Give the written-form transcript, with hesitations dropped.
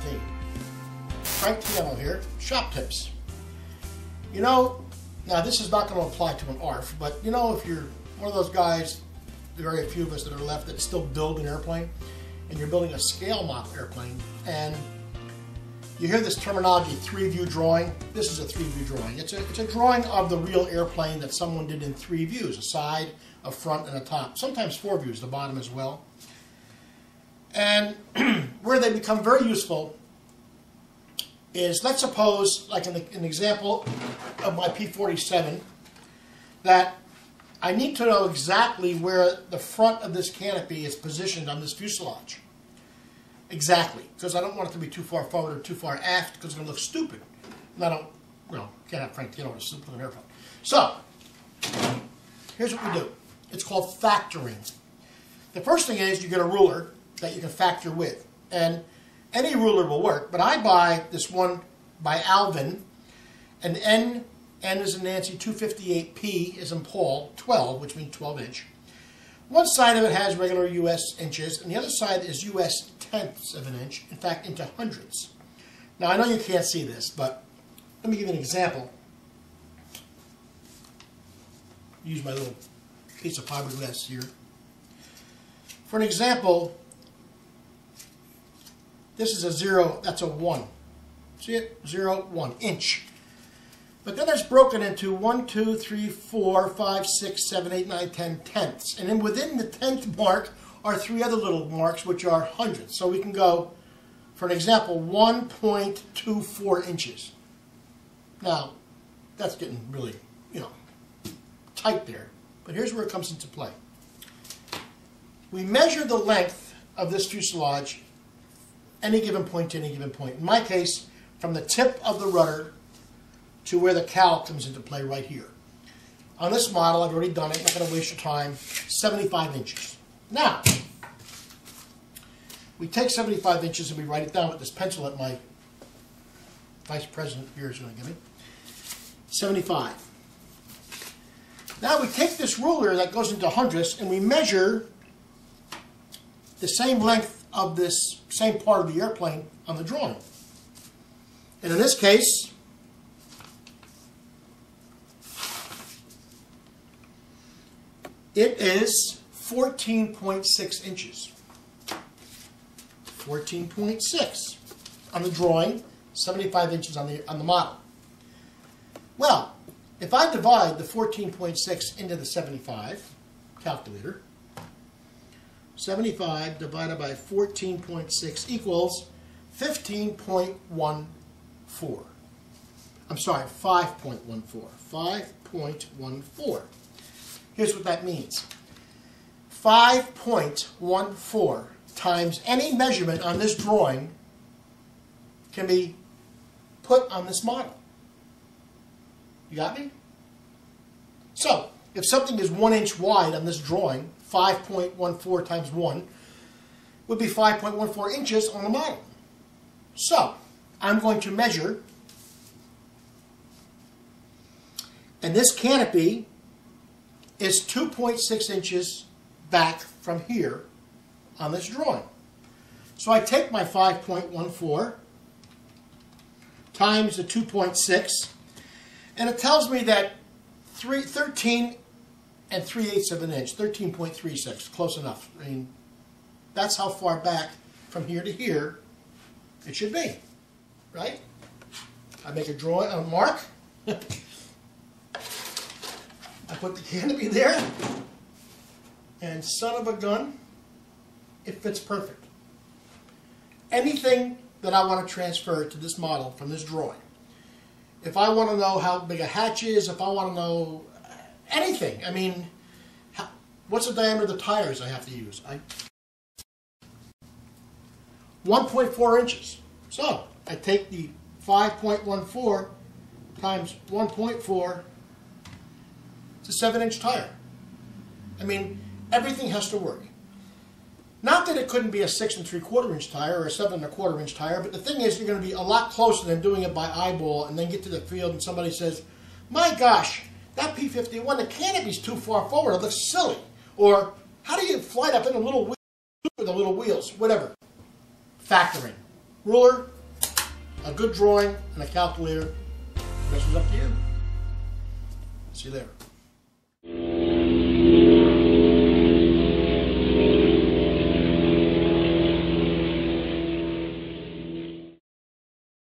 2015. Frank Tiano here, shop tips. You know, now this is not going to apply to an ARF, but you know, if you're one of those guys, there are very few of us that are left that still build an airplane, and you're building a scale model airplane, and you hear this terminology, 3-view drawing. This is a 3-view drawing. It's a drawing of the real airplane that someone did in 3 views, a side, a front, and a top. Sometimes 4 views, the bottom as well. And where they become very useful is, let's suppose, like an example of my P-47, that I need to know exactly where the front of this canopy is positioned on this fuselage. Exactly, because I don't want it to be too far forward or too far aft, because it's going to look stupid. And I don't, can't have Frank Tiano just look an airplane. So, here's what we do. It's called factoring. The first thing is you get a ruler that you can factor with. And any ruler will work, but I buy this one by Alvin, an N is in Nancy 258P is in Paul 12, which means 12 inch. One side of it has regular US inches, and the other side is US tenths of an inch, in fact into hundredths. Now I know you can't see this, but let me give you an example. Use my little piece of fiberglass here. For an example, this is a 0, that's a 1. See it? 0, 1 inch. But then it's broken into 1, 2, 3, 4, 5, 6, 7, 8, 9, 10 tenths. And then within the 10th mark are 3 other little marks, which are hundredths. So we can go, for an example, 1.24 inches. Now, that's getting really, tight there. But here's where it comes into play. We measure the length of this fuselage any given point to any given point. In my case, from the tip of the rudder to where the cowl comes into play right here. On this model, I've already done it, I'm not going to waste your time, 75 inches. Now, we take 75 inches and we write it down with this pencil that my vice president here is going to give me. 75. Now we take this ruler that goes into hundredths and we measure the same length of this same part of the airplane on the drawing. And in this case, it is 14.6 inches. 14.6 on the drawing, 75 inches on the model. Well, if I divide the 14.6 into the 75, calculator, 75 divided by 14.6 equals 15.14. I'm sorry, 5.14. 5.14. Here's what that means. 5.14 times any measurement on this drawing can be put on this model. You got me? So, if something is 1 inch wide on this drawing, 5.14 times 1 would be 5.14 inches on the model. So, I'm going to measure, and this canopy is 2.6 inches back from here on this drawing. So I take my 5.14 times the 2.6, and it tells me that 13 3/8 of an inch, 13.36, close enough. I mean, that's how far back from here to here it should be, right? I make a drawing, a mark. I put the canopy there, and son of a gun, it fits perfect. Anything that I want to transfer to this model from this drawing, if I want to know how big a hatch is, if I want to know anything, I mean, what's the diameter of the tires I have to use? 1.4 inches. So I take the 5.14 times 1.4, it's a 7-inch tire. I mean, everything has to work. Not that it couldn't be a 6 3/4 inch tire or a 7 1/4 inch tire, but the thing is, you're going to be a lot closer than doing it by eyeball and then get to the field and somebody says, my gosh, that P-51, the canopy's too far forward, it looks silly. Or, how do you fly up in a little wheel with the little wheels? Whatever. Factoring. Ruler, a good drawing and a calculator, the rest is up to you. See you there.